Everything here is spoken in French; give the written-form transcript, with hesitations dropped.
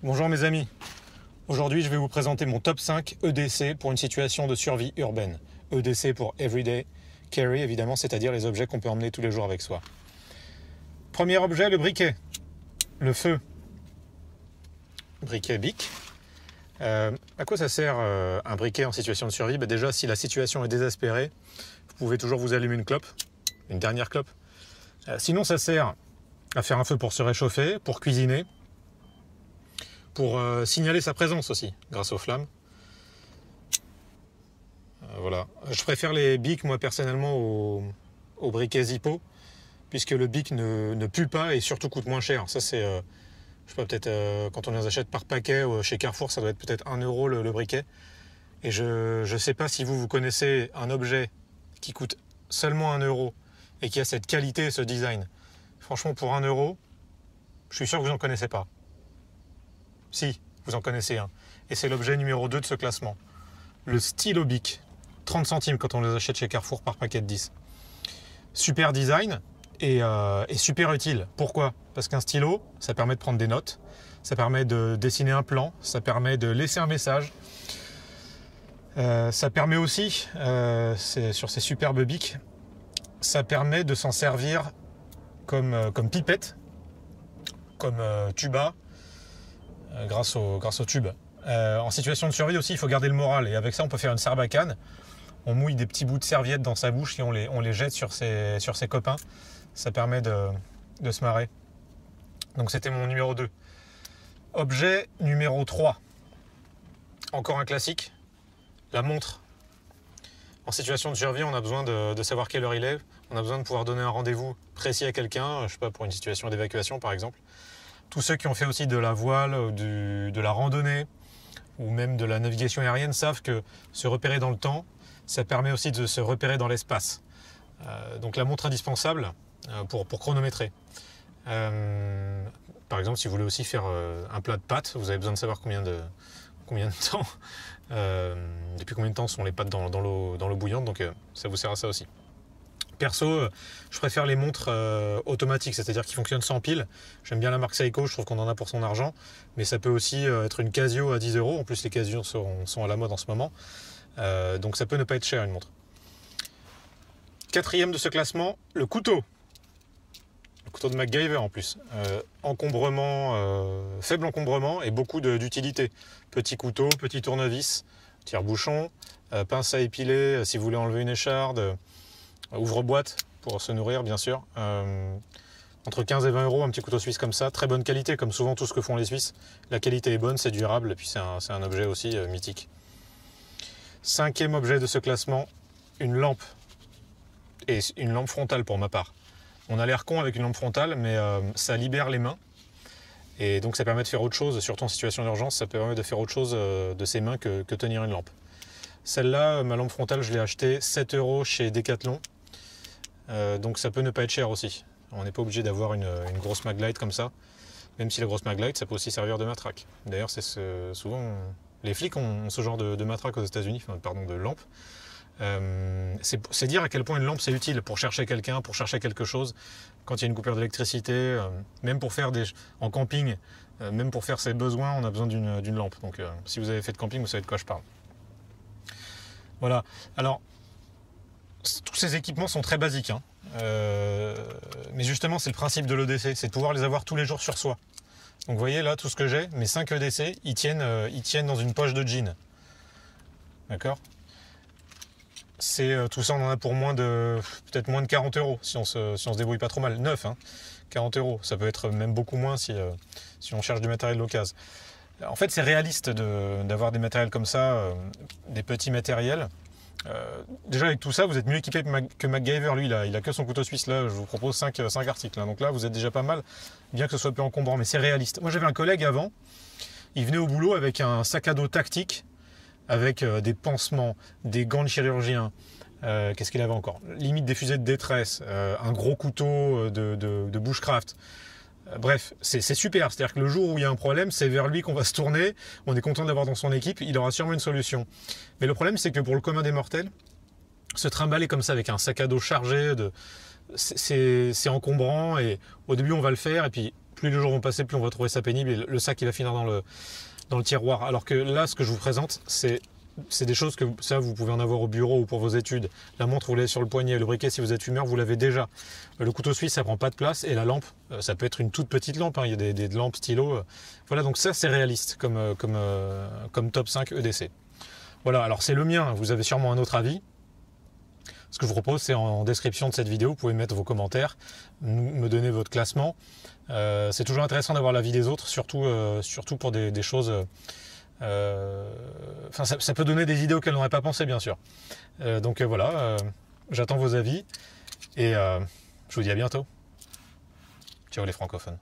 Bonjour mes amis, aujourd'hui je vais vous présenter mon top 5 EDC pour une situation de survie urbaine. EDC pour Everyday Carry évidemment, c'est-à-dire les objets qu'on peut emmener tous les jours avec soi. Premier objet, le briquet, le feu. Briquet BIC. À quoi ça sert un briquet en situation de survie? Déjà, si la situation est désespérée, vous pouvez toujours vous allumer une clope, une dernière clope. Sinon, ça sert à faire un feu pour se réchauffer, pour cuisiner, pour signaler sa présence aussi, grâce aux flammes. Voilà. Je préfère les BIC, moi, personnellement, aux briquets Zippo, puisque le BIC ne pue pas et surtout coûte moins cher. Ça, c'est, je sais pas, peut-être quand on les achète par paquet chez Carrefour, ça doit être peut-être 1 euro le briquet. Et je ne sais pas si vous connaissez un objet qui coûte seulement 1 euro et qui a cette qualité et ce design. Franchement, pour 1 euro, je suis sûr que vous n'en connaissez pas. Si, vous en connaissez un. Et c'est l'objet numéro 2 de ce classement. Le stylo BIC. 30 centimes quand on les achète chez Carrefour par paquet de 10. Super design et super utile. Pourquoi? Parce qu'un stylo, ça permet de prendre des notes, ça permet de dessiner un plan, ça permet de laisser un message. Ça permet aussi, sur ces superbes BIC, ça permet de s'en servir comme pipette, comme tuba, grâce au tube. En situation de survie aussi, il faut garder le moral. Et avec ça, on peut faire une sarbacane. On mouille des petits bouts de serviette dans sa bouche et on les jette sur ses copains. Ça permet de se marrer. Donc c'était mon numéro 2. Objet numéro 3. Encore un classique. La montre. En situation de survie, on a besoin de savoir quelle heure il est. On a besoin de pouvoir donner un rendez-vous précis à quelqu'un. Je ne sais pas, pour une situation d'évacuation par exemple. Tous ceux qui ont fait aussi de la voile, de la randonnée ou même de la navigation aérienne savent que se repérer dans le temps, ça permet aussi de se repérer dans l'espace. Donc la montre indispensable pour chronométrer. Par exemple, si vous voulez aussi faire un plat de pâtes, vous avez besoin de savoir combien de temps, depuis combien de temps sont les pâtes dans l'eau bouillante, donc ça vous sert à ça aussi. Perso, je préfère les montres automatiques, c'est-à-dire qui fonctionnent sans pile. J'aime bien la marque Seiko, je trouve qu'on en a pour son argent, mais ça peut aussi être une Casio à 10 euros. En plus, les Casio sont à la mode en ce moment, donc ça peut ne pas être cher une montre. Quatrième de ce classement, le couteau. Le couteau de MacGyver en plus. Faible encombrement et beaucoup d'utilité. Petit couteau, petit tournevis, tire-bouchon, pince à épiler si vous voulez enlever une écharde. Ouvre-boîte pour se nourrir bien sûr, entre 15 et 20 euros un petit couteau suisse comme ça, très bonne qualité comme souvent tout ce que font les Suisses, la qualité est bonne, c'est durable et puis c'est un objet aussi mythique. Cinquième objet de ce classement, une lampe, et une lampe frontale pour ma part. On a l'air con avec une lampe frontale mais ça libère les mains et donc ça permet de faire autre chose, surtout en situation d'urgence, ça permet de faire autre chose de ses mains que tenir une lampe. Celle-là, ma lampe frontale, je l'ai achetée 7 euros chez Decathlon. Donc ça peut ne pas être cher aussi. On n'est pas obligé d'avoir une grosse Maglite comme ça. Même si la grosse Maglite, ça peut aussi servir de matraque. D'ailleurs, souvent, les flics ont ce genre de matraque aux États-Unis, pardon, de lampe. C'est dire à quel point une lampe c'est utile pour chercher quelqu'un, pour chercher quelque chose. Quand il y a une coupure d'électricité, même pour faire en camping, même pour faire ses besoins, on a besoin d'une lampe. Donc si vous avez fait de camping, vous savez de quoi je parle. Voilà. Alors, tous ces équipements sont très basiques, hein. Mais justement, c'est le principe de l'EDC, c'est de pouvoir les avoir tous les jours sur soi. Donc vous voyez là, tout ce que j'ai, mes 5 EDC, ils tiennent dans une poche de jean. D'accord? Tout ça, on en a pour peut-être moins de 40 euros, si on se débrouille pas trop mal. 9, hein, 40 euros. Ça peut être même beaucoup moins si on cherche du matériel d'occasion. En fait, c'est réaliste d'avoir des matériels comme ça, des petits matériels. Déjà, avec tout ça, vous êtes mieux équipé que MacGyver. Lui, il a que son couteau suisse. Là, je vous propose 5 articles. Hein. Donc là, vous êtes déjà pas mal, bien que ce soit peu encombrant. Mais c'est réaliste. Moi, j'avais un collègue avant. Il venait au boulot avec un sac à dos tactique, avec des pansements, des gants de chirurgien. Qu'est-ce qu'il avait encore? Limite des fusées de détresse, un gros couteau de bushcraft. Bref, c'est super, c'est-à-dire que le jour où il y a un problème, c'est vers lui qu'on va se tourner, on est content de l'avoir dans son équipe, il aura sûrement une solution. Mais le problème, c'est que pour le commun des mortels, se trimballer comme ça avec un sac à dos chargé, c'est encombrant et au début on va le faire et puis plus les jours vont passer, plus on va trouver ça pénible et le sac il va finir dans le tiroir. Alors que là, ce que je vous présente, c'est des choses que ça, vous pouvez en avoir au bureau ou pour vos études. La montre, vous l'avez sur le poignet. Le briquet, si vous êtes fumeur, vous l'avez déjà. Le couteau suisse, ça prend pas de place. Et la lampe, ça peut être une toute petite lampe. Hein. Il y a des lampes stylo. Voilà, donc ça, c'est réaliste comme top 5 EDC. Voilà, alors c'est le mien. Vous avez sûrement un autre avis. Ce que je vous propose, c'est en description de cette vidéo, vous pouvez mettre vos commentaires, me donner votre classement. C'est toujours intéressant d'avoir l'avis des autres, surtout pour des choses... Enfin, ça peut donner des idées auxquelles on n'aurait pas pensé, bien sûr. Donc voilà, j'attends vos avis et je vous dis à bientôt. Ciao les francophones.